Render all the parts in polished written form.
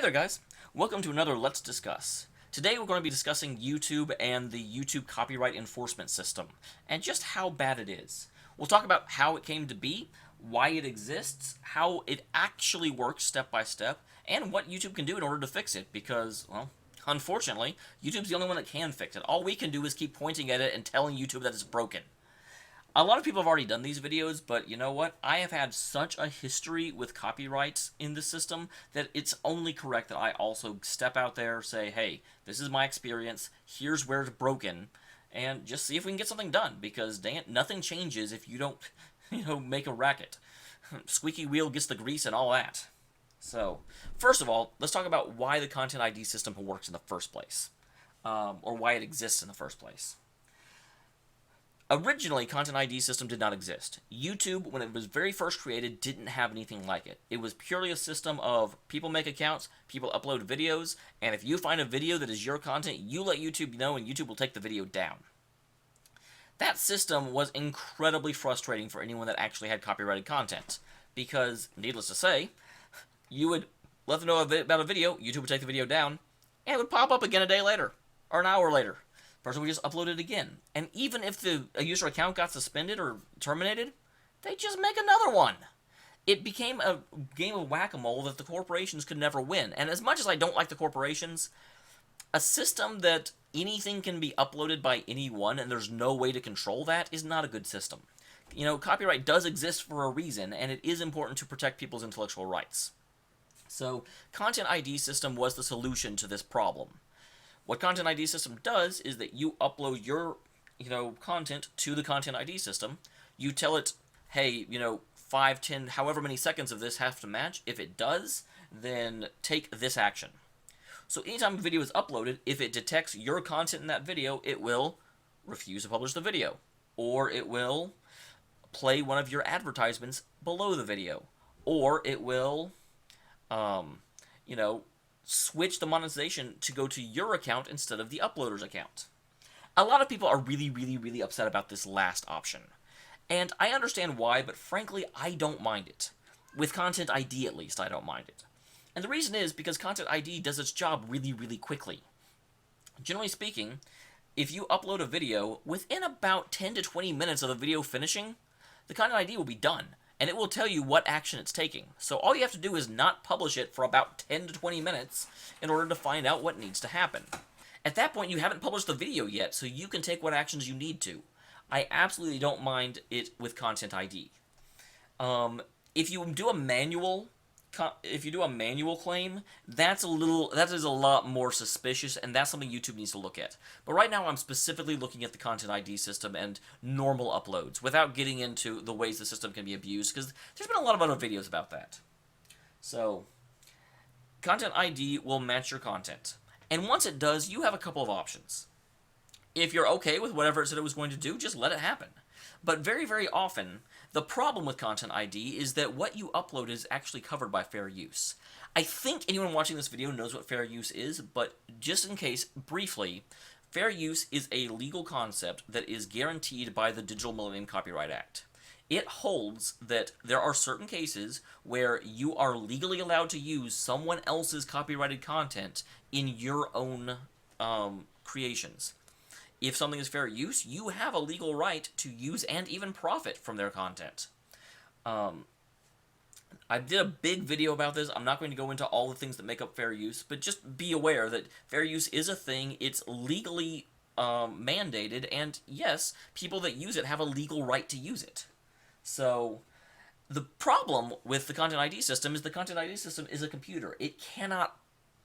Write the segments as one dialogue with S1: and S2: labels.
S1: Hey there guys, welcome to another Let's Discuss. Today we're going to be discussing YouTube and the YouTube copyright enforcement system, and just how bad it is. We'll talk about how it came to be, why it exists, how it actually works step by step, and what YouTube can do in order to fix it, because, well, unfortunately, YouTube's the only one that can fix it. All we can do is keep pointing at it and telling YouTube that it's broken. A lot of people have already done these videos, but you know what? I have had such a history with copyrights in the system that it's only correct that I also step out there, say, hey, this is my experience, here's where it's broken, and just see if we can get something done, because dang it, nothing changes if you don't, make a racket. Squeaky wheel gets the grease and all that. So, first of all, let's talk about why the Content ID system works in the first place, or why it exists in the first place. Originally, Content ID system did not exist. YouTube, when it was very first created, didn't have anything like it. It was purely a system of people make accounts, people upload videos, and if you find a video that is your content, you let YouTube know and YouTube will take the video down. That system was incredibly frustrating for anyone that actually had copyrighted content, because, needless to say, you would let them know about a video, YouTube would take the video down, and it would pop up again a day later, or an hour later. Person would just upload it again. And even if a user account got suspended or terminated, they just make another one. It became a game of whack-a-mole that the corporations could never win. And as much as I don't like the corporations, a system that anything can be uploaded by anyone and there's no way to control that is not a good system. Copyright does exist for a reason, and it is important to protect people's intellectual rights. So, Content ID system was the solution to this problem. What Content ID system does is that you upload your, content to the Content ID system. You tell it, hey, 5, 10, however many seconds of this have to match. If it does, then take this action. So anytime a video is uploaded, if it detects your content in that video, it will refuse to publish the video. Or it will play one of your advertisements below the video. Or it will, switch the monetization to go to your account instead of the uploader's account. A lot of people are really, really, really upset about this last option. And I understand why, but frankly, I don't mind it. With Content ID, at least, I don't mind it. And the reason is because Content ID does its job really, really quickly. Generally speaking, if you upload a video, within about 10 to 20 minutes of the video finishing, the Content ID will be done. And it will tell you what action it's taking. So all you have to do is not publish it for about 10 to 20 minutes in order to find out what needs to happen. At that point, you haven't published the video yet, so you can take what actions you need to. I absolutely don't mind it with Content ID. If you do a manual claim, that is a lot more suspicious, and that's something YouTube needs to look at. But right now, I'm specifically looking at the Content ID system and normal uploads, without getting into the ways the system can be abused, because there's been a lot of other videos about that. So, Content ID will match your content. And once it does, you have a couple of options. If you're okay with whatever it said it was going to do, just let it happen. But very, very often, the problem with Content ID is that what you upload is actually covered by fair use. I think anyone watching this video knows what fair use is, but just in case, briefly, fair use is a legal concept that is guaranteed by the Digital Millennium Copyright Act. It holds that there are certain cases where you are legally allowed to use someone else's copyrighted content in your own creations. If something is fair use, you have a legal right to use and even profit from their content. I did a big video about this. I'm not going to go into all the things that make up fair use, but just be aware that fair use is a thing. It's legally mandated, and yes, people that use it have a legal right to use it. So, the problem with the Content ID system is the Content ID system is a computer. It cannot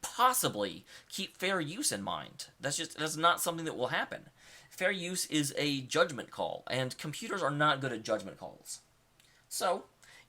S1: possibly keep fair use in mind. That's not something that will happen. Fair use is a judgment call, and computers are not good at judgment calls. So,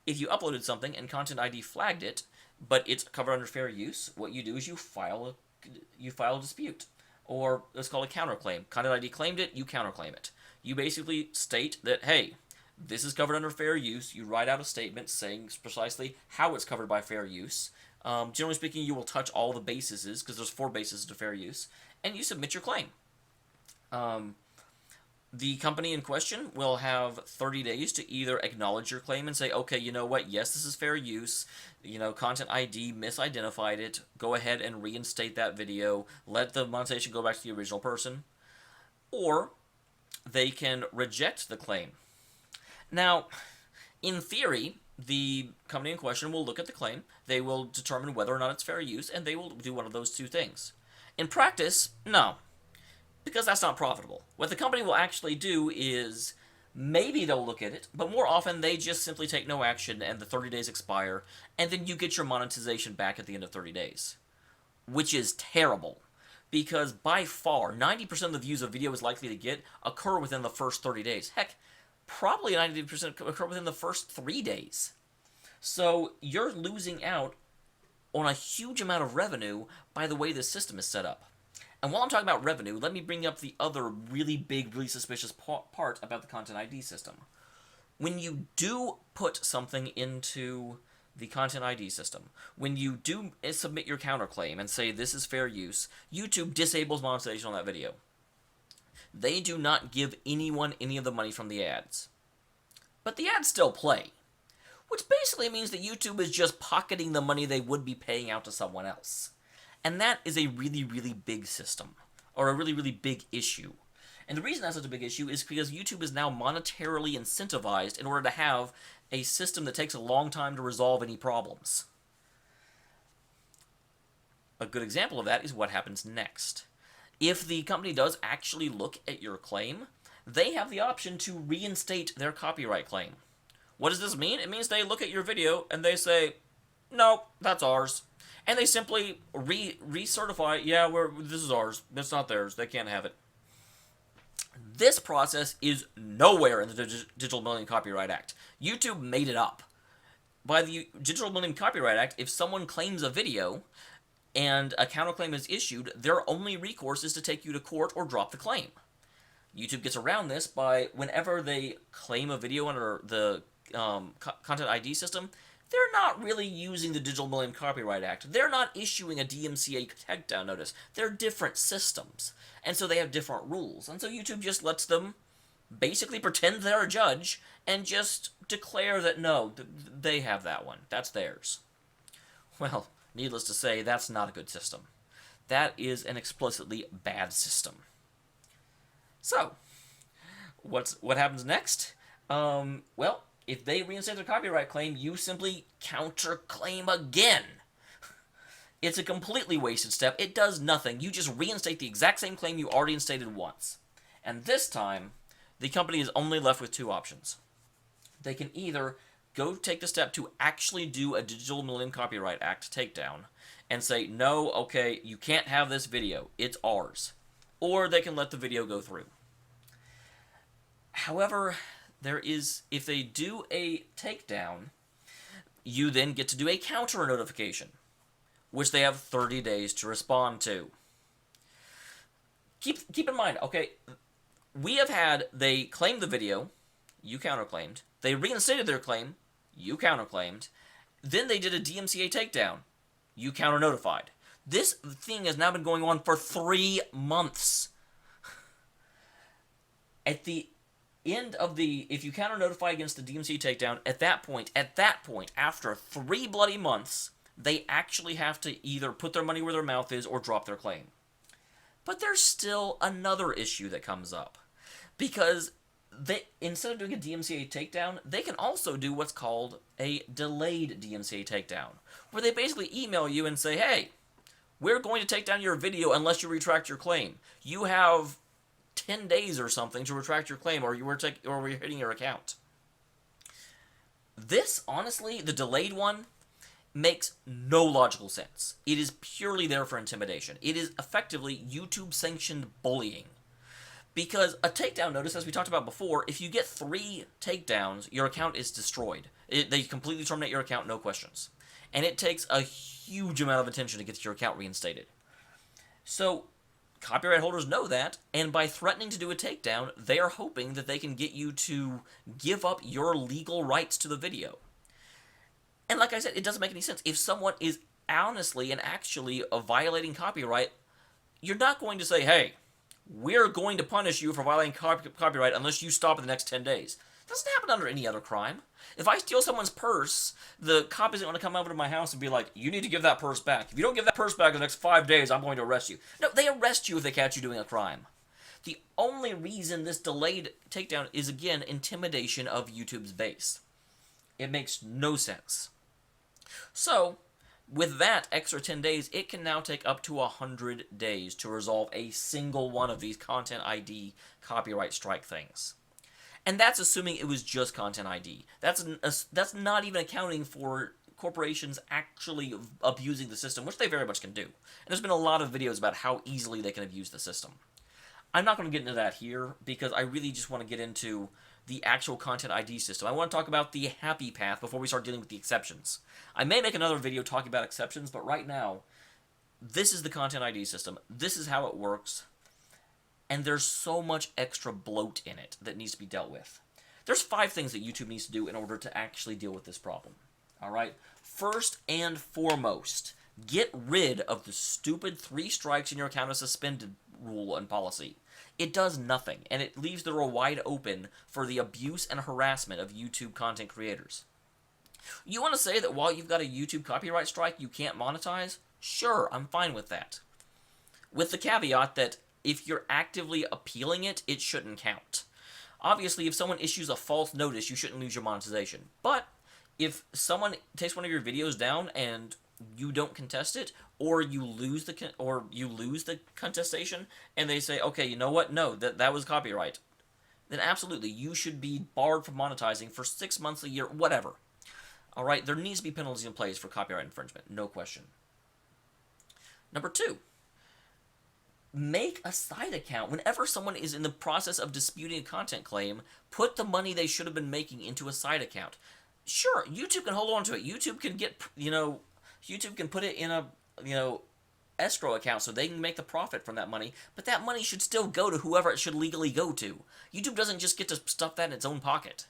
S1: if you uploaded something and Content ID flagged it, but it's covered under fair use, what you do is you file a dispute, or let's call it a counterclaim. Content ID claimed it, you counterclaim it. You basically state that, hey, this is covered under fair use. You write out a statement saying precisely how it's covered by fair use. Generally speaking, you will touch all the bases, because there's 4 bases to fair use, and you submit your claim. The company in question will have 30 days to either acknowledge your claim and say, okay, you know what, yes, this is fair use, Content ID misidentified it, go ahead and reinstate that video, let the monetization go back to the original person, or they can reject the claim. Now, in theory, the company in question will look at the claim, they will determine whether or not it's fair use, and they will do one of those two things. In practice, no, because that's not profitable. What the company will actually do is maybe they'll look at it, but more often they just simply take no action and the 30 days expire, and then you get your monetization back at the end of 30 days. Which is terrible, because by far, 90% of the views a video is likely to get occur within the first 30 days. Heck, probably 90% occur within the first 3 days. So you're losing out on a huge amount of revenue by the way this system is set up. And while I'm talking about revenue, let me bring up the other really big, really suspicious part about the Content ID system. When you do put something into the Content ID system, when you do submit your counterclaim and say this is fair use, YouTube disables monetization on that video. They do not give anyone any of the money from the ads. But the ads still play, which basically means that YouTube is just pocketing the money they would be paying out to someone else. And that is a really, really big system, or a really, really big issue. And the reason that's such a big issue is because YouTube is now monetarily incentivized in order to have a system that takes a long time to resolve any problems. A good example of that is what happens next. If the company does actually look at your claim, they have the option to reinstate their copyright claim. What does this mean? It means they look at your video and they say, no, that's ours. And they simply recertify, yeah, this is ours. It's not theirs. They can't have it. This process is nowhere in the Digital Millennium Copyright Act. YouTube made it up. By the Digital Millennium Copyright Act, if someone claims a video and a counterclaim is issued, their only recourse is to take you to court or drop the claim. YouTube gets around this by whenever they claim a video under the Content ID system, they're not really using the Digital Millennium Copyright Act. They're not issuing a DMCA takedown notice. They're different systems, and so they have different rules. And so YouTube just lets them basically pretend they're a judge and just declare that no, they have that one. That's theirs. Well, needless to say, that's not a good system. That is an explicitly bad system. So, what happens next? Well, if they reinstate their copyright claim, you simply counterclaim again. It's a completely wasted step. It does nothing. You just reinstate the exact same claim you already instated once. And this time, the company is only left with two options. They can either go take the step to actually do a Digital Millennium Copyright Act takedown and say, no, okay, you can't have this video. It's ours. Or they can let the video go through. However, if they do a takedown, you then get to do a counter notification, which they have 30 days to respond to. Keep in mind, okay, they claimed the video, you counterclaimed, they reinstated their claim, you counterclaimed, then they did a DMCA takedown, you counter notified. This thing has now been going on for 3 months. At the end of if you counter notify against the DMCA takedown, at that point, after 3 bloody months, they actually have to either put their money where their mouth is or drop their claim. But there's still another issue that comes up. Because instead of doing a DMCA takedown, they can also do what's called a delayed DMCA takedown, where they basically email you and say, hey, we're going to take down your video unless you retract your claim. You have 10 days or something to retract your claim, or we're hitting your account. This, honestly, the delayed one, makes no logical sense. It is purely there for intimidation. It is effectively YouTube-sanctioned bullying. Because a takedown notice, as we talked about before, if you get 3 takedowns, your account is destroyed. They completely terminate your account, no questions. And it takes a huge amount of attention to get your account reinstated. So, copyright holders know that, and by threatening to do a takedown, they are hoping that they can get you to give up your legal rights to the video. And like I said, it doesn't make any sense. If someone is honestly and actually violating copyright, you're not going to say, hey, we're going to punish you for violating copyright unless you stop in the next 10 days. It doesn't happen under any other crime. If I steal someone's purse, the cop isn't going to come over to my house and be like, you need to give that purse back. If you don't give that purse back in the next 5 days, I'm going to arrest you. No, they arrest you if they catch you doing a crime. The only reason this delayed takedown is, again, intimidation of YouTube's base. It makes no sense. So, with that extra 10 days, it can now take up to 100 days to resolve a single one of these Content ID copyright strike things. And that's assuming it was just Content ID. That's not even accounting for corporations actually abusing the system, which they very much can do. And there's been a lot of videos about how easily they can abuse the system. I'm not going to get into that here, because I really just want to get into the actual Content ID system. I want to talk about the happy path before we start dealing with the exceptions. I may make another video talking about exceptions, but right now, this is the Content ID system. This is how it works. And there's so much extra bloat in it that needs to be dealt with. There's 5 things that YouTube needs to do in order to actually deal with this problem. Alright? First and foremost, get rid of the stupid 3 strikes in your account is suspended rule and policy. It does nothing, and it leaves the door wide open for the abuse and harassment of YouTube content creators. You want to say that while you've got a YouTube copyright strike, you can't monetize? Sure, I'm fine with that. With the caveat that if you're actively appealing it, it shouldn't count. Obviously, if someone issues a false notice, you shouldn't lose your monetization. But if someone takes one of your videos down and you don't contest it, or you lose the contestation, and they say, okay, you know what? No, that was copyright. Then absolutely, you should be barred from monetizing for 6 months, a year, whatever. All right, there needs to be penalties in place for copyright infringement, no question. Number 2, make a side account. Whenever someone is in the process of disputing a content claim, put the money they should have been making into a side account. Sure, YouTube can hold on to it. YouTube can get, YouTube can put it in a, escrow account so they can make the profit from that money, but that money should still go to whoever it should legally go to. YouTube doesn't just get to stuff that in its own pocket.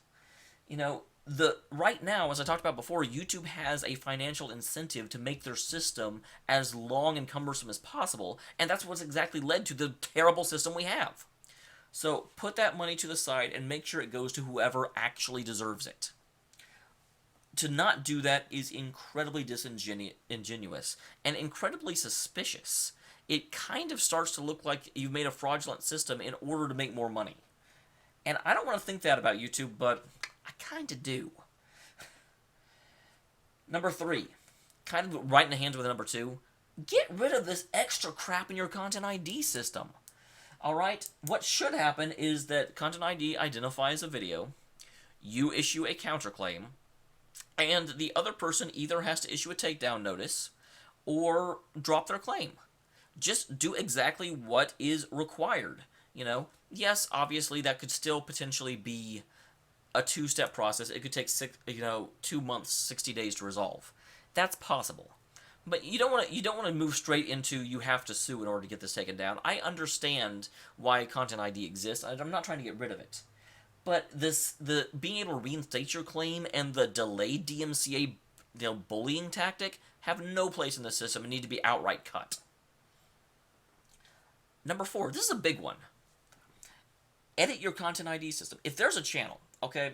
S1: Right now, as I talked about before, YouTube has a financial incentive to make their system as long and cumbersome as possible, and that's what's exactly led to the terrible system we have. So put that money to the side and make sure it goes to whoever actually deserves it. To not do that is incredibly disingenuous and incredibly suspicious. It kind of starts to look like you've made a fraudulent system in order to make more money. And I don't want to think that about YouTube, but I kind of do. Number 3, kind of right in the hands with number 2, get rid of this extra crap in your Content ID system. Alright, what should happen is that Content ID identifies a video, you issue a counterclaim, and the other person either has to issue a takedown notice or drop their claim. Just do exactly what is required. Yes, obviously that could still potentially be a 2-step process. It could take 2 months, 60 days to resolve. That's possible. But you don't want to move straight into you have to sue in order to get this taken down. I understand why Content ID exists. I'm not trying to get rid of it. But the being able to reinstate your claim and the delayed DMCA bullying tactic have no place in the system and need to be outright cut. Number 4, this is a big one. Edit your Content ID system. If there's a channel, okay,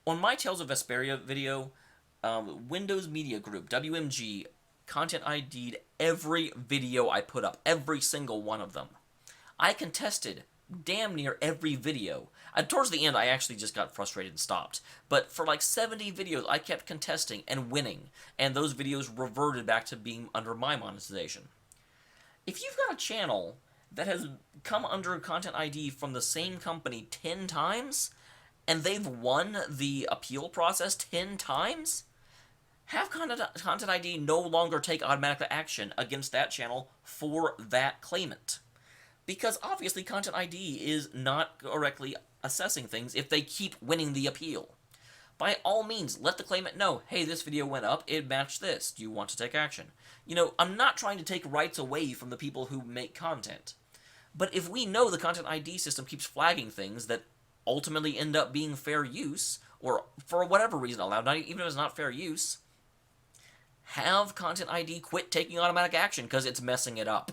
S1: on my Tales of Vesperia video, Windows Media Group, WMG, Content ID'd every video I put up, every single one of them. I contested damn near every video. Towards the end, I actually just got frustrated and stopped. But for like 70 videos, I kept contesting and winning, and those videos reverted back to being under my monetization. If you've got a channel that has come under Content ID from the same company 10 times, and they've won the appeal process 10 times, have Content ID no longer take automatic action against that channel for that claimant. Because obviously Content ID is not correctly assessing things if they keep winning the appeal. By all means, let the claimant know, hey, this video went up, it matched this, do you want to take action? I'm not trying to take rights away from the people who make content. But if we know the Content ID system keeps flagging things that ultimately end up being fair use, or for whatever reason allowed, even if it's not fair use, have Content ID quit taking automatic action because it's messing it up.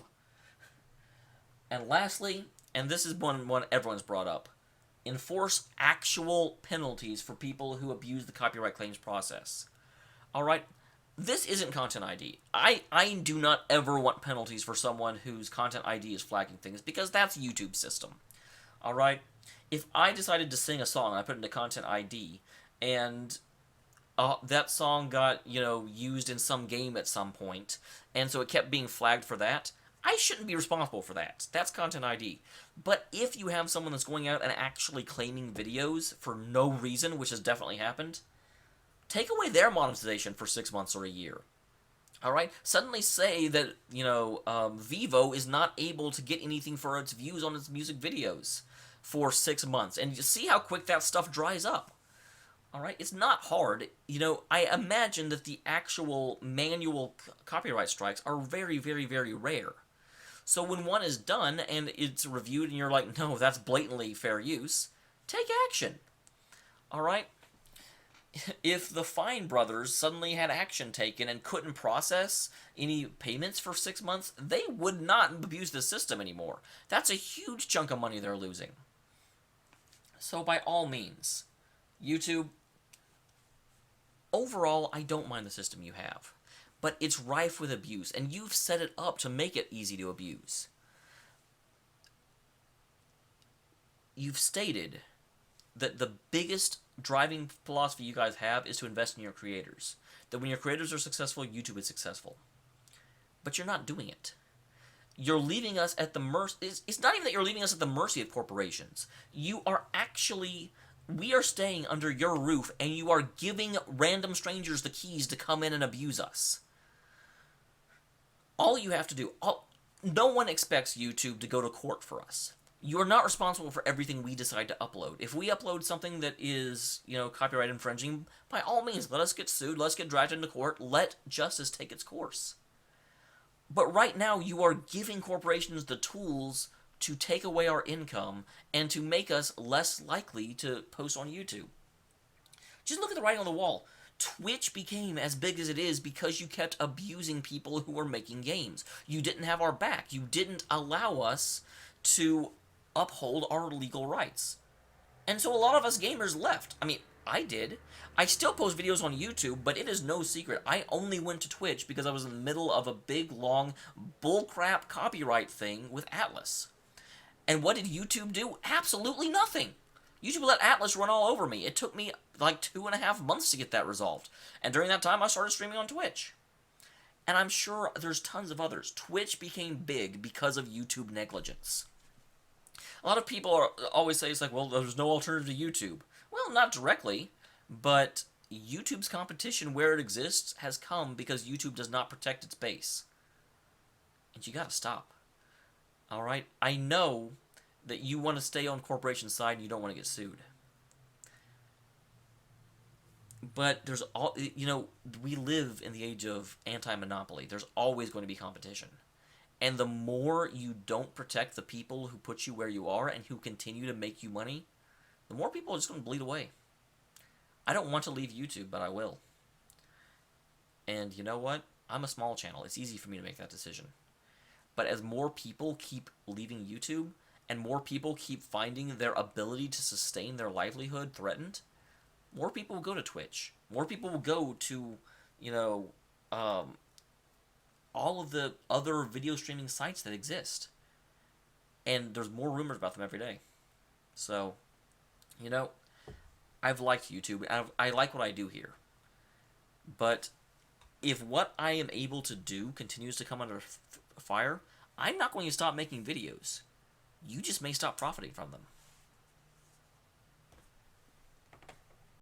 S1: And lastly, and this is one everyone's brought up. Enforce actual penalties for people who abuse the copyright claims process. Alright? This isn't Content ID. I do not ever want penalties for someone whose Content ID is flagging things, because that's YouTube's system. Alright? If I decided to sing a song and I put it into Content ID, and that song got, used in some game at some point, and so it kept being flagged for that, I shouldn't be responsible for that. That's Content ID. But if you have someone that's going out and actually claiming videos for no reason, which has definitely happened, take away their monetization for 6 months or a year. Alright? Suddenly say that, Vivo is not able to get anything for its views on its music videos for 6 months. And you see how quick that stuff dries up. Alright? It's not hard. I imagine that the actual manual copyright strikes are very, very, very rare. So when one is done and it's reviewed and you're like, no, that's blatantly fair use, take action. Alright? If the Fine brothers suddenly had action taken and couldn't process any payments for 6 months, they would not abuse the system anymore. That's a huge chunk of money they're losing. So by all means, YouTube, overall, I don't mind the system you have. But it's rife with abuse, and you've set it up to make it easy to abuse. You've stated that the biggest driving philosophy you guys have is to invest in your creators. That when your creators are successful, YouTube is successful. But you're not doing it. You're leaving us at the mercy... It's not even that you're leaving us at the mercy of corporations. You are actually... We are staying under your roof, and you are giving random strangers the keys to come in and abuse us. All you have to do... No one expects YouTube to go to court for us. You are not responsible for everything we decide to upload. If we upload something that is, copyright infringing, by all means, let us get sued, let's get dragged into court, let justice take its course. But right now, you are giving corporations the tools to take away our income and to make us less likely to post on YouTube. Just look at the writing on the wall. Twitch became as big as it is because you kept abusing people who were making games. You didn't have our back. You didn't allow us to uphold our legal rights. And so a lot of us gamers left. I mean, I did. I still post videos on YouTube, but it is no secret. I only went to Twitch because I was in the middle of a big, long, bullcrap copyright thing with Atlas. And what did YouTube do? Absolutely nothing. YouTube let Atlas run all over me. It took me like 2.5 months to get that resolved. And during that time, I started streaming on Twitch. And I'm sure there's tons of others. Twitch became big because of YouTube negligence. A lot of people always say, it's like, well, there's no alternative to YouTube. Well, not directly, but YouTube's competition where it exists has come because YouTube does not protect its base. And you gotta stop. Alright? I know that you want to stay on corporation side and you don't want to get sued. But there's we live in the age of anti-monopoly. There's always going to be competition. And the more you don't protect the people who put you where you are and who continue to make you money, the more people are just going to bleed away. I don't want to leave YouTube, but I will. And you know what? I'm a small channel. It's easy for me to make that decision. But as more people keep leaving YouTube, and more people keep finding their ability to sustain their livelihood threatened, more people will go to Twitch. More people will go to, all of the other video streaming sites that exist. And there's more rumors about them every day. So, I've liked YouTube. I like what I do here. But if what I am able to do continues to come under fire, I'm not going to stop making videos. You just may stop profiting from them.